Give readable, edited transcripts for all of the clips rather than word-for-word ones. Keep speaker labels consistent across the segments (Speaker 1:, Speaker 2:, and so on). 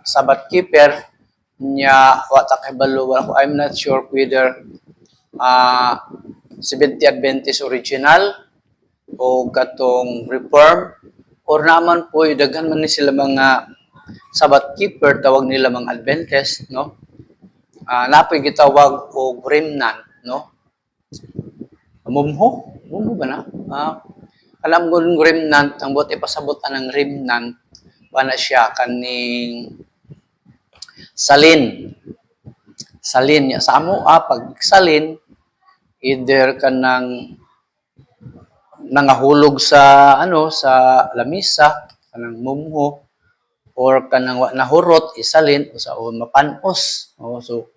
Speaker 1: Sabbath keeper niya wata kahibalo I'm not sure whether Seventh Adventist original o katong reform or naman po daghan man ni sila mga Sabbath keeper tawag nila mga Adventist no. Napoy gitawag og remnant no. Mumho ba na? Alam ko ng remnant ang buti pasabutan ng remnant wala siya kaning salin niya sa amo pag salin either kanang nangahulog sa sa lamisa kanang mumho or kanang nahurot isalin sa mapanos so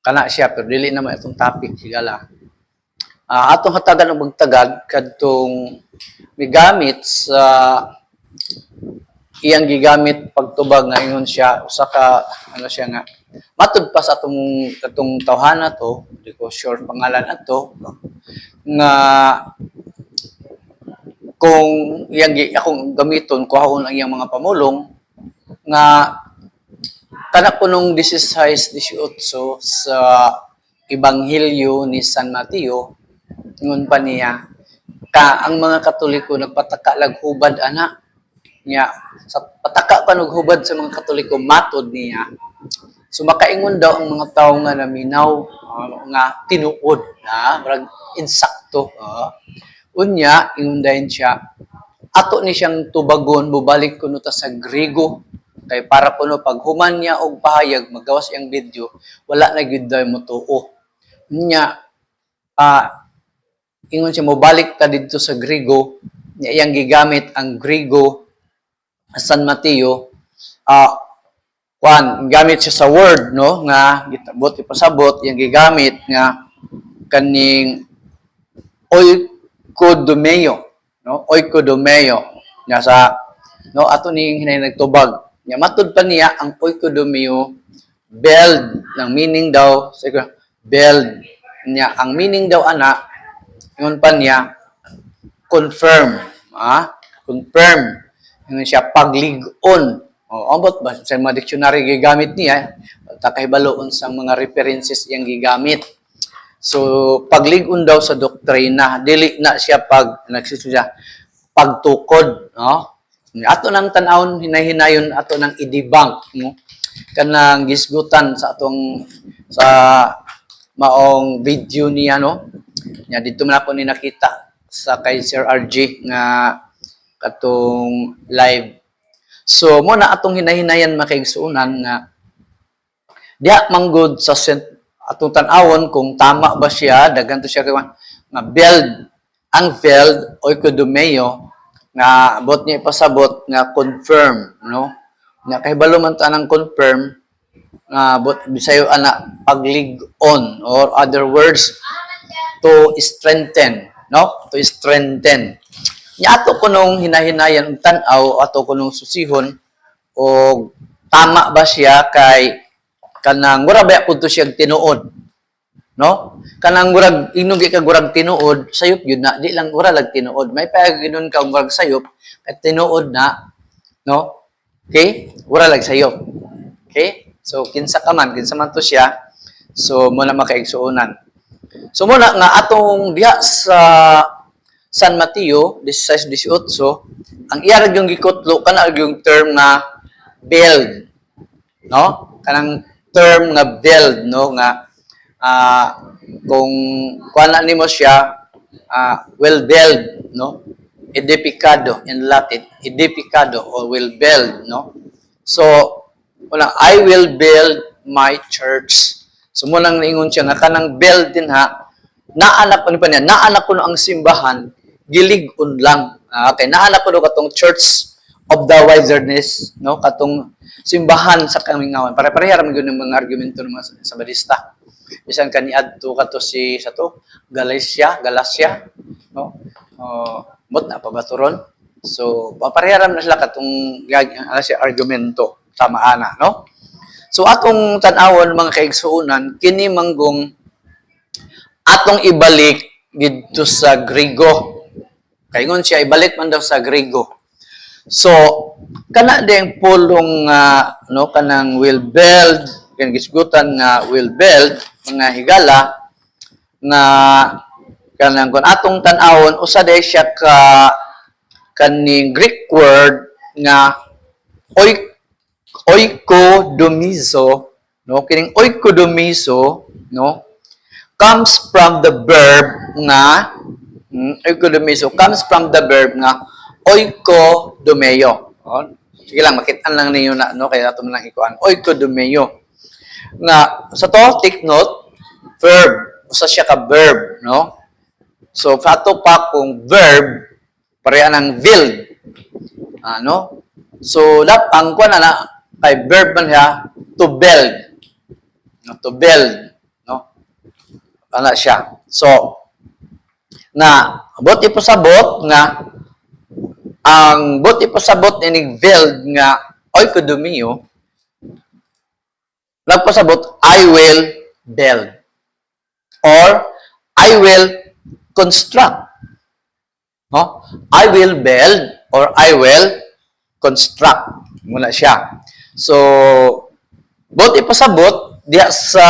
Speaker 1: kana siya pero dili naman itong topic sigala atong hatagan og magtagad kadtong migamit sa iyang gigamit pagtubag nga ingon siya usa ka siya nga matud pa sa atong tawhana to di ko sure pangalan ato nga kung iyang akong gamiton kuhaon ang iyang mga pamulong nga tanak ko nung 16-18 sa Ebanghelyo ni San Mateo ingon pa niya ang mga Katoliko nagpataka laghubad ana niya sa pataka pa naghubad sa mga Katoliko matod niya so makaingon daw ang mga tawo nga naminaw nga tinuod na murag insakto unya ingon dayon siya ato ni siyang tubagon mubalik kuno ta sa Griego kay para kuno pag human niya og pahayag magawas iyang video wala na gyud daw motuo unya ingon siya mobalik ta didto sa Griego niya iyang gigamit ang Griego San Mateo gamit siya sa word no nga gitabot ipasabot iyang gigamit nga kaning oikodomeo no oikodomeo nya sa no ato ning hinay nagtubag nya matud pa niya ang oikodomeo build ng meaning daw build nya ang meaning daw ana ingon pa niya confirm confirm ingon siya paglig-on ambot ba sa mga dictionary gigamit niya takahibaloon sa mga references iyang gigamit so paglig-on daw sa doktrina dili na siya pagtukod no ato nang tan-awon hinay-hinayon ato nang i-debunk no kanang gisgutan sa atong sa maong video niya no nya dito man ako ni nakita sa kay Sir RG nga katong live so mo na atong hinay-hinayan makaigsuonan nga diha manggod sa atong tan-awon kung tama ba siya daghan to siya nga build ang build oikodomeo nga bot niya ipasabot nga confirm no nga kahibalo man ta nang confirm nga bot bisayo ana paglig-on or other words to strengthen no to strengthen nya ato kunong hinahinayan tan-aw ato kunong susihon o tama ba siya kay kanang mura ba pud to siya tinuod no kanang murag inugi ka murag tinuod sayop gyud na di lang mura lag tinuod may paginon ka murag sayop at tinuod na no okay mura lag sayop okay so kinsa man to siya so mo na makaigsuonan so mo na nga atong diha sa San Mateo 16-18 ang iya yung gikutlo kana yung term na build no kanang term nga build no nga kung kuan nimo siya well build no edificado in Latin edificado or will build no so wala I will build my church so mo nang niingon siya nga kanang build din naanak pa niya naanak ko ang simbahan gilig-on lang okay naanak ko katong Church of the Wilderness no katong simbahan sa kamingawan pare-pareha ra gyud ng mga argumento ng mga Sabadista bisan kaniadto kato si sa to Galacia no mot na pabaturon so pareha ra na sila katong siya argumento tama ana no so atong tan-awon mga kaigsuonan kini manggong atong ibalik dito sa Griego. Kaingon siya ibalik man daw sa Griego. So kana ding pulong no kanang will build kan gisgutan nga will build mga higala nga kanang kun atong tan-awon usa day siya ka kaning Greek word nga oikodomizo, no, kining oikodomizo, no, comes from the verb nga oikodomizo comes from the verb nga oikodomeo. Oh, sige lang, makitaan lang ninyo na, no, kaya ato man lang ikuan. Oikodomeo. Nga, sa to, take note, verb. Usa siya ka verb, no? So, ato pa kung verb, pareha ng will. Ano? So, ang kuan na, kay verb man siya, to build. No, to build. No? Ano siya? So, nga, buti po sabot nga, ang buti po sabot ni build nga, oikodomio, nagpasabot, I will build. Or, I will construct. No? I will build or I will construct. Muna siya. So, buti pasabot diya sa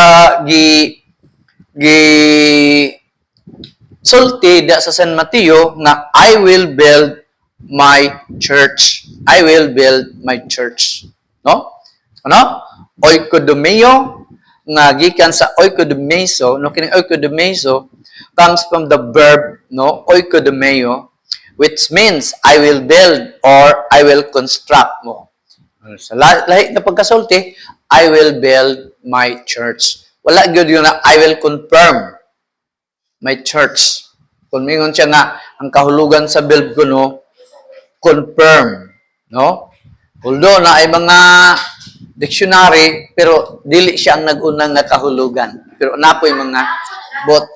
Speaker 1: sulti diya sa San Mateo nga I will build my church. I will build my church. No? Ano? Oikodomeo nga gikan sa oikodomeso, no, kining oikodomeso comes from the verb, no, oikodomeo, which means I will build or I will construct mo. Sa lahi na pagkasulti, I will build my church. Wala gyud yun na I will confirm my church. Kung mingon siya nga ang kahulugan sa build ko, no, confirm, no? Although na ay mga dictionary, pero dili siya ang nag-unang nga kahulugan. Pero napoy mga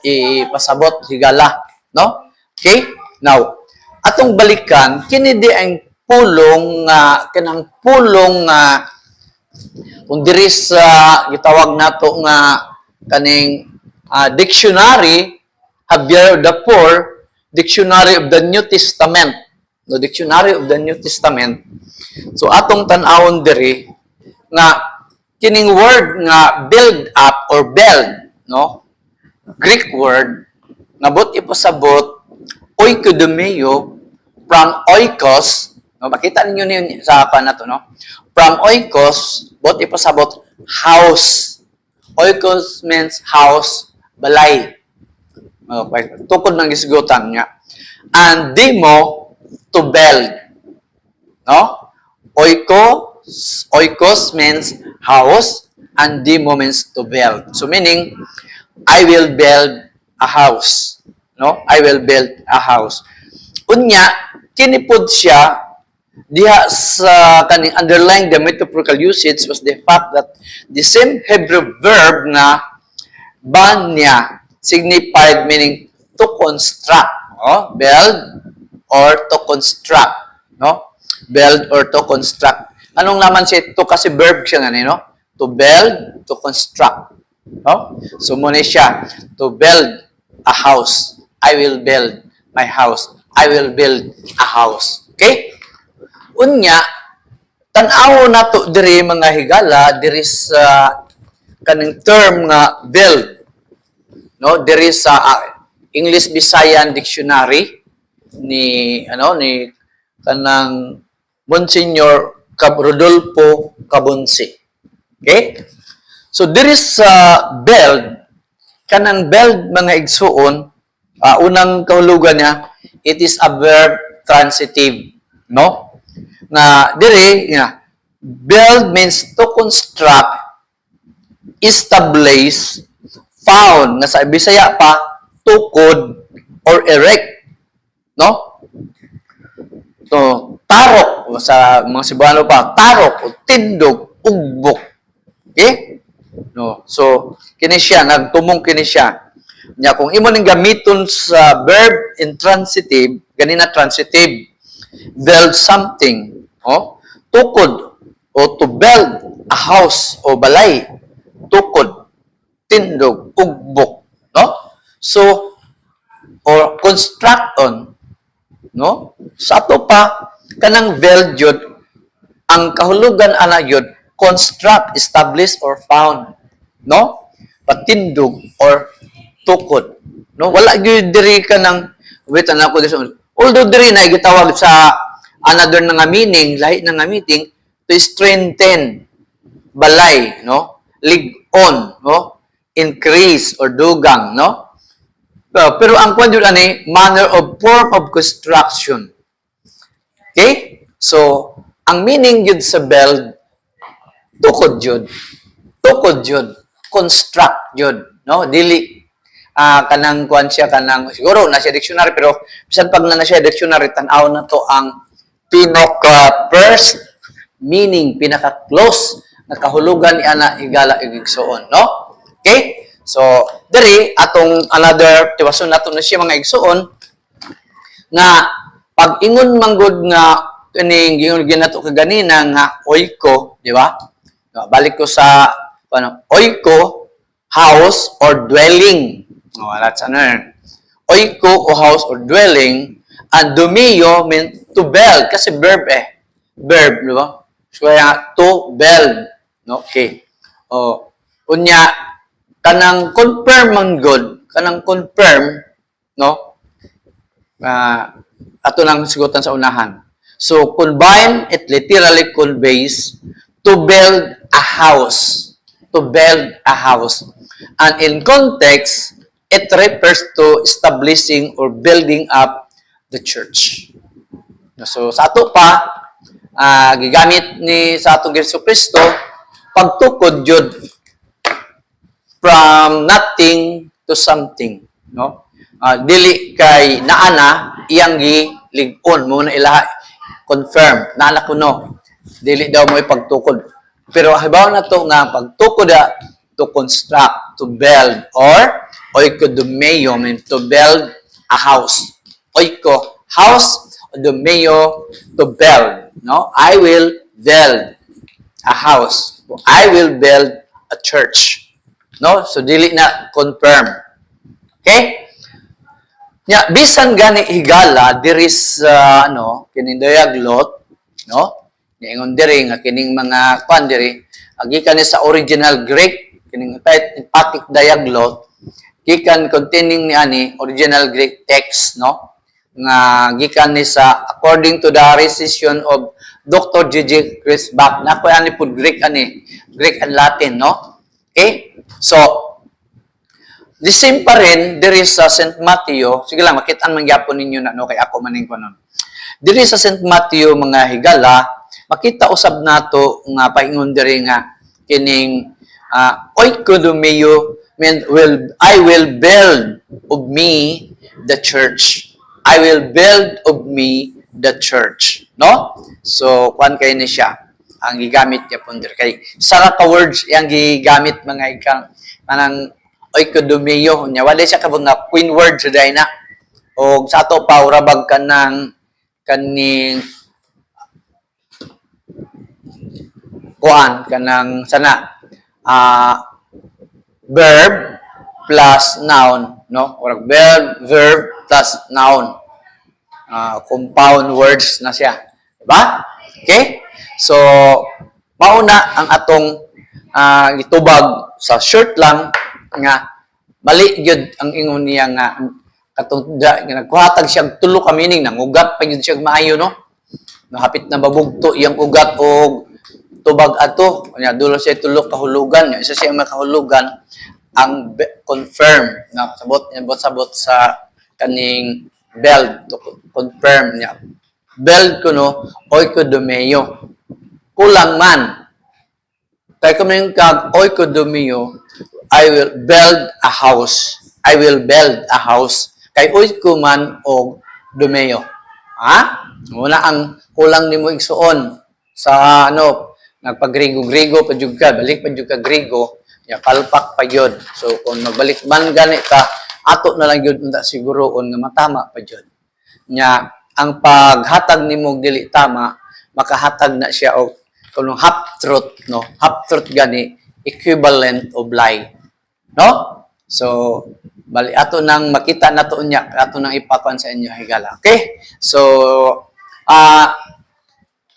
Speaker 1: ipasabot higala, no? Okay? Now, atong balikan kini di ang pulong kanang pulong kung diri sa gitawag nato nga kaning dictionary Javier Dapoor, Dictionary of the New Testament. No, Dictionary of the New Testament. So atong tan-awon diri nga kining word nga build up or build, no? Greek word nga bot ipasabot oikodomeo from oikos, no? Makita ninyo niyo sa pa na to, no? From oikos bot ipasabot house. Oikos means house, balay. Okay, tukod ng gisgutan niya. And demo to build. No? Oikos means house and demo means to build. So meaning, I will build a house. No? I will build a house. Unya, kinipod siya diha sa kaning underlying the metaphorical usage was the fact that the same Hebrew verb na banya signified meaning to construct, no? Build or to construct, no? Build or to construct. Anong naman siya to kasi verb siya nga no? To build, to construct, no? So muna siya to build a house. I will build my house. I will build a house. Okay? Unya, tan-aw nato diri mga higala diri sa kaning term nga build. No, diri sa English Visayan Dictionary ni kanang Monsignor Rodolfo Cabonsi. Okay? So diri sa build kanang build mga igsuon, unang kahulugan niya, it is a verb transitive, no? Na diri build means to construct, establish, found, nga sa Bisaya pa, tukod, or erect. No? So, tarok, sa mga Cebuano pa, tarok, o tindog, ugbok. Okay? No? So, kini siya, nagtumong kini siya. Nya, kung imo ning gamiton sa verb intransitive, ganina transitive, build something, oh? Tukod, o to build a house, o balay, tukod, tindog, ugbok, no? So, or construct on, no? Sa ato pa, Kanang belt jud ang kahulugan ana yun, construct, establish, or found. No? Patindog or tukod. No? Wala gyud diri ka ng, wait, anak ko dito. Although diri na gitawag sa another nga meaning, lahi na nga meaning, to strengthen, balay, no? Lig-on, no? Increase or dugang, no? Pero ang kwan yun, manner of form of construction. Okay? So, ang meaning yun sa belt, tukod yun. Tukod yun. Construct yun. No? Dili, kanang kuan siya, kanang, siguro, na siya dictionary, pero, bisan pag na siya dictionary, tanaw na to ang pinaka-first meaning, pinaka-close, na kahulugan ni ana higala igigsuon. No? Okay? So, diri, atong another, tiwason nato na siya mga igsuon, nga, pag ingon manggod nga, kaning gingon ginato kaganina nga oiko, di ba? Balik ko sa oiko, house or dwelling. Oh, that's ano. Oiko o house or dwelling, and domeo mean to build kasi verb Verb, di ba? So kaya to build. Okay. Oh, unya kanang confirm manggod, kanang confirm, no? Ato lang sigutan sa unahan. So, combine, it literally conveys to build a house. To build a house. And in context, it refers to establishing or building up the church. So, sa ato pa, gigamit ni sa atong Yesu Kristo, pagtukod yun from nothing to something. No? Dili kay naana, iyang gilig-on mo na ilaha confirm, naala ko no. Dili daw mo ipagtukod. Pero halimbawa na to nga pagtukod to construct, to build, or oikodomeo, mean to build a house. Oiko, house, domeo, to build. No? I will build a house. I will build a church. No? So, dili na confirm. Okay? Nya bisan gani higala diri sa kining diaglot, no? Niingon diri nga kining mga kwan diri gikan ni sa original Greek kining emphatic diaglot gikan containing ni ani original Greek text, no? Nga gikan ni sa according to the decision of Dr. J.J. Chrisbach na ko ani pud Greek and Latin, no? Okay? So the same pa rin, there is sa St. Matthew, sige lang, makitaan mangyapon ninyo na, no, kay ako maning ko nun. There is sa St. Matthew, mga higala, makita usab nato nga paingon diri nga, kining, oikodomeo, I will build of me the church. I will build of me the church. No? So, kuan kay ni siya, ang gigamit niya pon diri. Kay, sarap ka words, yung gigamit mga ikang, manang, oikodomeo nya wala siya kabang nga queen word sa day na o sa ato pa urabag kanang kaning kuan kanang sana verb plus noun, no? Or verb plus noun, compound words na siya, diba? Okay, so mauna ang atong itubag sa short lang nga mali gyud ang ingon niya nga katong nagkuhatag siya tulo ka meaning nang ugat pa gyud siya maayo, no? Hapit na babugto iyang ugat og tubag ato nya dulo siya tulo kahulugan nya isa siya makahulugan ang confirm na sabot sa kaning belt to confirm nya belt kuno oikodomeo kulang man kay kung kag oikodomeo I will build a house. I will build a house. Kay oiko man og domeo. Ha? Muna ang kulang nimo igsuon sa nagpagrigo-grigo pa jud ka, balik pa jud ka grigo, ya kalpak pa jud. So kung magbalik man gani ka, ato na lang jud unta siguroon nga matama pa jud. Nya ang paghatag nimo dili tama, makahatag na siya og kuno half truth, no? Half truth gani equivalent of lie. No? So, bali ato nang makita nato unya, ato nang ipakuan sa inyo higala. Okay? So,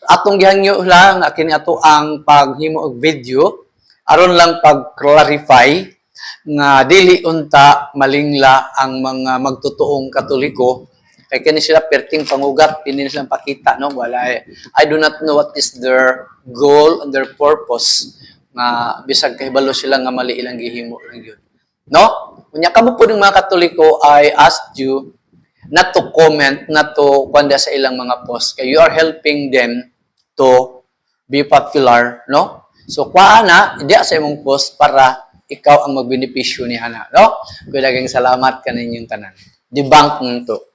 Speaker 1: atong gihangyo lang kini ato ang paghimo og video aron lang pag-clarify nga dili unta malingla ang mga magtutuong Katoliko kay kini sila perting pangugat pinin silang pakita no wala I do not know what is their goal and their purpose nga bisag kahibalo sila nga mali ilang gihimo lang yun no unya kamo po ng mga Katoliko I asked you not to comment not to kwanda sa ilang mga post kay you are helping them to be popular no so kuana hindi sa imong post para ikaw ang magbenepisyo ni ana no. Kuya daghang salamat kaninyong tanan. Debunk nito.